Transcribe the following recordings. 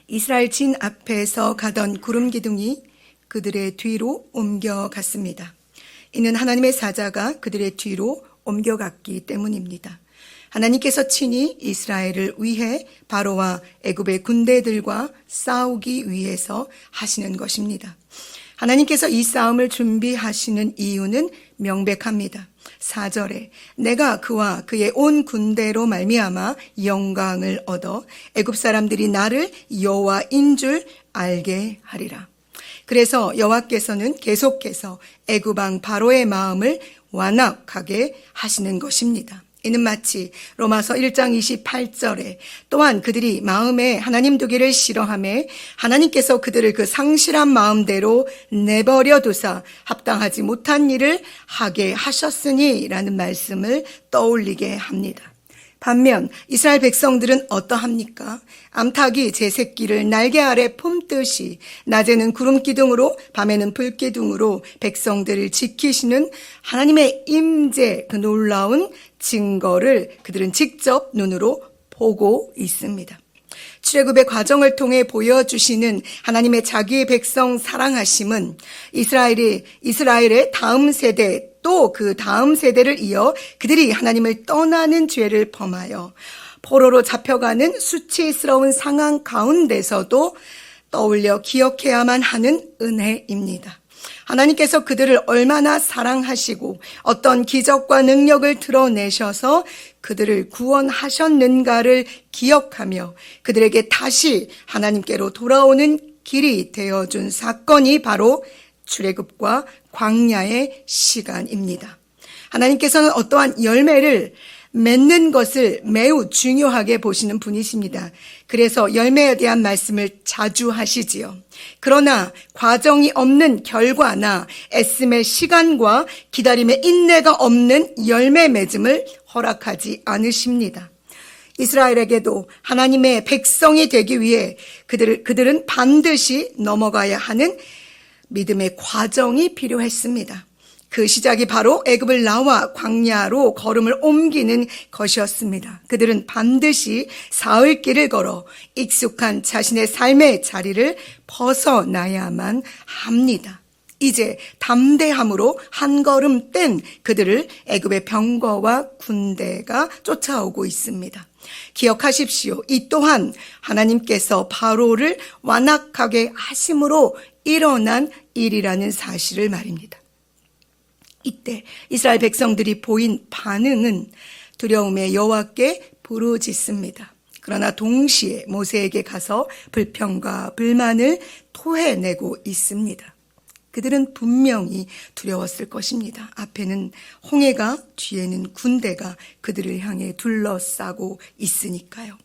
이스라엘 진 앞에서 가던 구름 기둥이 그들의 뒤로 옮겨갔습니다. 이는 하나님의 사자가 그들의 뒤로 옮겨갔기 때문입니다. 하나님께서 친히 이스라엘을 위해 바로와 애굽의 군대들과 싸우기 위해서 하시는 것입니다. 하나님께서 이 싸움을 준비하시는 이유는 명백합니다. 4절에 내가 그와 그의 온 군대로 말미암아 영광을 얻어 애굽 사람들이 나를 여호와인 줄 알게 하리라. 그래서 여호와께서는 계속해서 애굽 왕 바로의 마음을 완악하게 하시는 것입니다. 이는 마치 로마서 1장 28절에 또한 그들이 마음에 하나님 두기를 싫어하매 하나님께서 그들을 그 상실한 마음대로 내버려 두사 합당하지 못한 일을 하게 하셨으니 라는 말씀을 떠올리게 합니다. 반면 이스라엘 백성들은 어떠합니까? 암탉이 제 새끼를 날개 아래 품듯이 낮에는 구름 기둥으로 밤에는 불 기둥으로 백성들을 지키시는 하나님의 임재, 그 놀라운 증거를 그들은 직접 눈으로 보고 있습니다. 출애굽의 과정을 통해 보여주시는 하나님의 자기의 백성 사랑하심은 이스라엘의 다음 세대 또 그 다음 세대를 이어 그들이 하나님을 떠나는 죄를 범하여 포로로 잡혀가는 수치스러운 상황 가운데서도 떠올려 기억해야만 하는 은혜입니다. 하나님께서 그들을 얼마나 사랑하시고 어떤 기적과 능력을 드러내셔서 그들을 구원하셨는가를 기억하며 그들에게 다시 하나님께로 돌아오는 길이 되어준 사건이 바로 출애굽과 광야의 시간입니다. 하나님께서는 어떠한 열매를 맺는 것을 매우 중요하게 보시는 분이십니다. 그래서 열매에 대한 말씀을 자주 하시지요. 그러나 과정이 없는 결과나 애씀의 시간과 기다림의 인내가 없는 열매 맺음을 허락하지 않으십니다. 이스라엘에게도 하나님의 백성이 되기 위해 그들은 반드시 넘어가야 하는 믿음의 과정이 필요했습니다. 그 시작이 바로 애굽을 나와 광야로 걸음을 옮기는 것이었습니다. 그들은 반드시 사흘길을 걸어 익숙한 자신의 삶의 자리를 벗어나야만 합니다. 이제 담대함으로 한 걸음 뗀 그들을 애굽의 병거와 군대가 쫓아오고 있습니다. 기억하십시오. 이 또한 하나님께서 바로를 완악하게 하심으로 일어난 일이라는 사실을 말입니다. 이때 이스라엘 백성들이 보인 반응은 두려움에 여호와께 부르짖습니다. 그러나 동시에 모세에게 가서 불평과 불만을 토해내고 있습니다. 그들은 분명히 두려웠을 것입니다. 앞에는 홍해가, 뒤에는 군대가 그들을 향해 둘러싸고 있으니까요.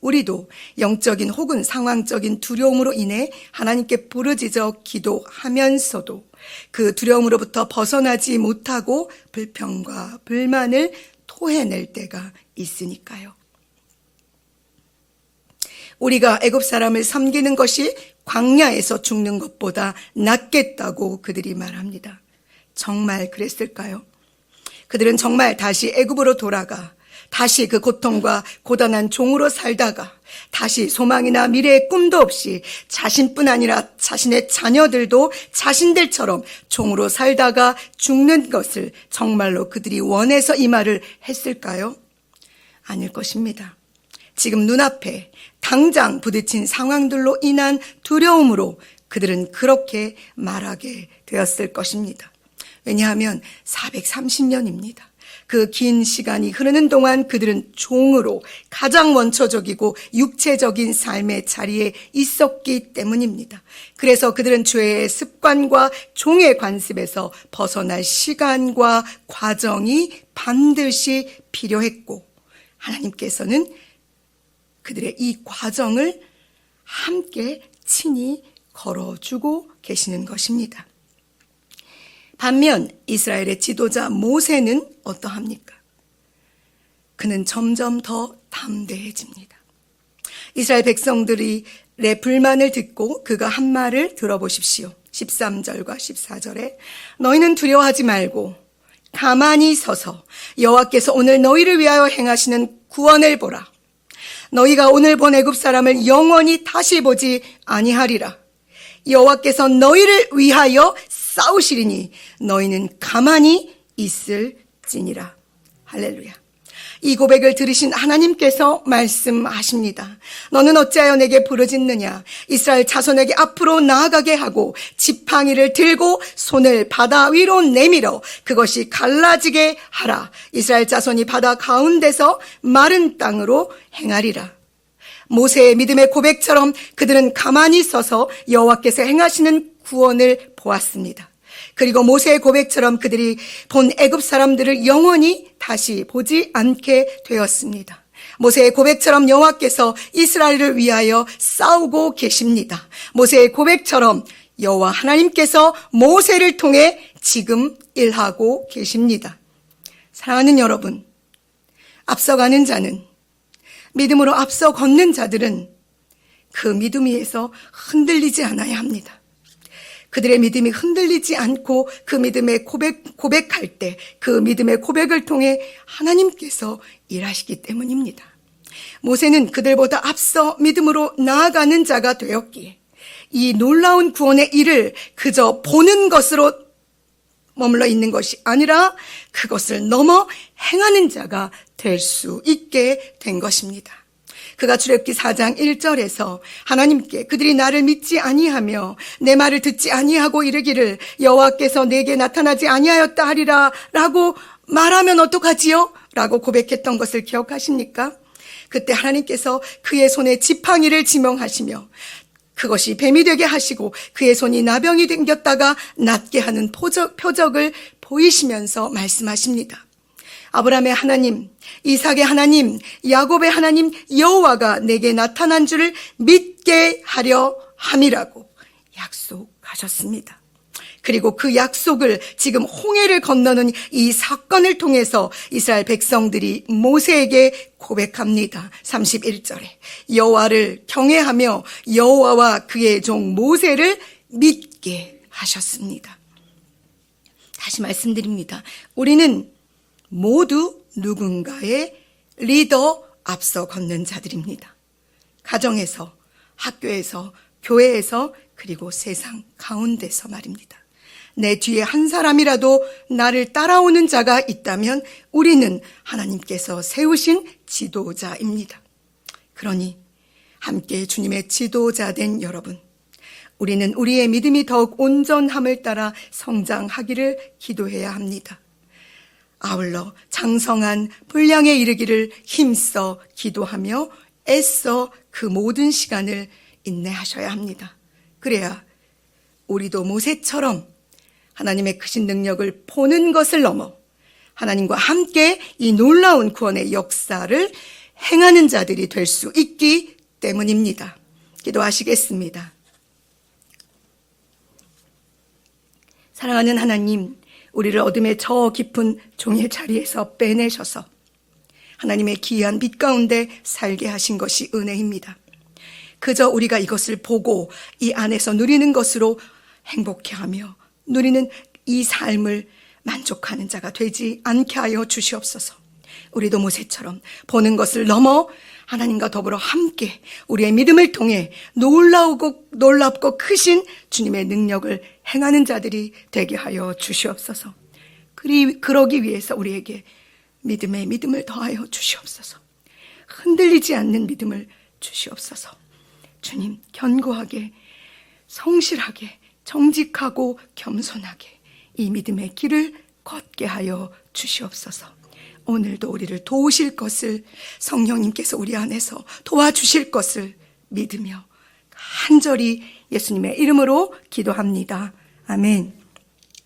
우리도 영적인 혹은 상황적인 두려움으로 인해 하나님께 부르짖어 기도하면서도 그 두려움으로부터 벗어나지 못하고 불평과 불만을 토해낼 때가 있으니까요. 우리가 애굽 사람을 섬기는 것이 광야에서 죽는 것보다 낫겠다고 그들이 말합니다. 정말 그랬을까요? 그들은 정말 다시 애굽으로 돌아가 다시 그 고통과 고단한 종으로 살다가 다시 소망이나 미래의 꿈도 없이 자신뿐 아니라 자신의 자녀들도 자신들처럼 종으로 살다가 죽는 것을 정말로 그들이 원해서 이 말을 했을까요? 아닐 것입니다. 지금 눈앞에 당장 부딪힌 상황들로 인한 두려움으로 그들은 그렇게 말하게 되었을 것입니다. 왜냐하면 430년입니다. 그 긴 시간이 흐르는 동안 그들은 종으로 가장 원초적이고 육체적인 삶의 자리에 있었기 때문입니다. 그래서 그들은 죄의 습관과 종의 관습에서 벗어날 시간과 과정이 반드시 필요했고 하나님께서는 그들의 이 과정을 함께 친히 걸어주고 계시는 것입니다. 반면 이스라엘의 지도자 모세는 어떠합니까? 그는 점점 더 담대해집니다. 이스라엘 백성들의 불만을 듣고 그가 한 말을 들어보십시오. 13절과 14절에 너희는 두려워하지 말고 가만히 서서 여호와께서 오늘 너희를 위하여 행하시는 구원을 보라. 너희가 오늘 본 애굽 사람을 영원히 다시 보지 아니하리라. 여호와께서 너희를 위하여 싸우시리니 너희는 가만히 있을지니라. 할렐루야. 이 고백을 들으신 하나님께서 말씀하십니다. 너는 어찌하여 내게 부르짖느냐. 이스라엘 자손에게 앞으로 나아가게 하고 지팡이를 들고 손을 바다 위로 내밀어 그것이 갈라지게 하라. 이스라엘 자손이 바다 가운데서 마른 땅으로 행하리라. 모세의 믿음의 고백처럼 그들은 가만히 서서 여호와께서 행하시는 구원을 보았습니다. 그리고 모세의 고백처럼 그들이 본 애굽 사람들을 영원히 다시 보지 않게 되었습니다. 모세의 고백처럼 여호와께서 이스라엘을 위하여 싸우고 계십니다. 모세의 고백처럼 여호와 하나님께서 모세를 통해 지금 일하고 계십니다. 사랑하는 여러분, 앞서가는 자는, 믿음으로 앞서 걷는 자들은 그 믿음 위에서 흔들리지 않아야 합니다. 그들의 믿음이 흔들리지 않고 그 믿음의 고백할 때 그 믿음의 고백을 통해 하나님께서 일하시기 때문입니다. 모세는 그들보다 앞서 믿음으로 나아가는 자가 되었기에 이 놀라운 구원의 일을 그저 보는 것으로 머물러 있는 것이 아니라 그것을 넘어 행하는 자가 될 수 있게 된 것입니다. 그가 출애굽기 4장 1절에서 하나님께 그들이 나를 믿지 아니하며 내 말을 듣지 아니하고 이르기를 여호와께서 내게 나타나지 아니하였다 하리라 라고 말하면 어떡하지요? 라고 고백했던 것을 기억하십니까? 그때 하나님께서 그의 손에 지팡이를 지명하시며 그것이 뱀이 되게 하시고 그의 손이 나병이 생겼다가 낫게 하는 표적을 보이시면서 말씀하십니다. 아브라함의 하나님, 이삭의 하나님, 야곱의 하나님 여호와가 내게 나타난 줄을 믿게 하려 함이라고 약속하셨습니다. 그리고 그 약속을 지금 홍해를 건너는 이 사건을 통해서 이스라엘 백성들이 모세에게 고백합니다. 31절에 여호와를 경외하며 여호와와 그의 종 모세를 믿게 하셨습니다. 다시 말씀드립니다. 우리는 모두 누군가의 리더 앞서 걷는 자들입니다. 가정에서, 학교에서, 교회에서, 그리고 세상 가운데서 말입니다. 내 뒤에 한 사람이라도 나를 따라오는 자가 있다면 우리는 하나님께서 세우신 지도자입니다. 그러니 함께 주님의 지도자 된 여러분, 우리는 우리의 믿음이 더욱 온전함을 따라 성장하기를 기도해야 합니다. 아울러 장성한 분량에 이르기를 힘써 기도하며 애써 그 모든 시간을 인내하셔야 합니다. 그래야 우리도 모세처럼 하나님의 크신 능력을 보는 것을 넘어 하나님과 함께 이 놀라운 구원의 역사를 행하는 자들이 될 수 있기 때문입니다. 기도하시겠습니다. 사랑하는 하나님, 우리를 어둠의 저 깊은 종의 자리에서 빼내셔서 하나님의 기이한 빛 가운데 살게 하신 것이 은혜입니다. 그저 우리가 이것을 보고 이 안에서 누리는 것으로 행복해하며 누리는 이 삶을 만족하는 자가 되지 않게 하여 주시옵소서. 우리도 모세처럼 보는 것을 넘어 하나님과 더불어 함께 우리의 믿음을 통해 놀랍고 크신 주님의 능력을 행하는 자들이 되게 하여 주시옵소서. 그러기 위해서 우리에게 믿음에 믿음을 더하여 주시옵소서. 흔들리지 않는 믿음을 주시옵소서. 주님, 견고하게, 성실하게, 정직하고 겸손하게 이 믿음의 길을 걷게 하여 주시옵소서. 오늘도 우리를 도우실 것을, 성령님께서 우리 안에서 도와주실 것을 믿으며 간절히 예수님의 이름으로 기도합니다. 아멘.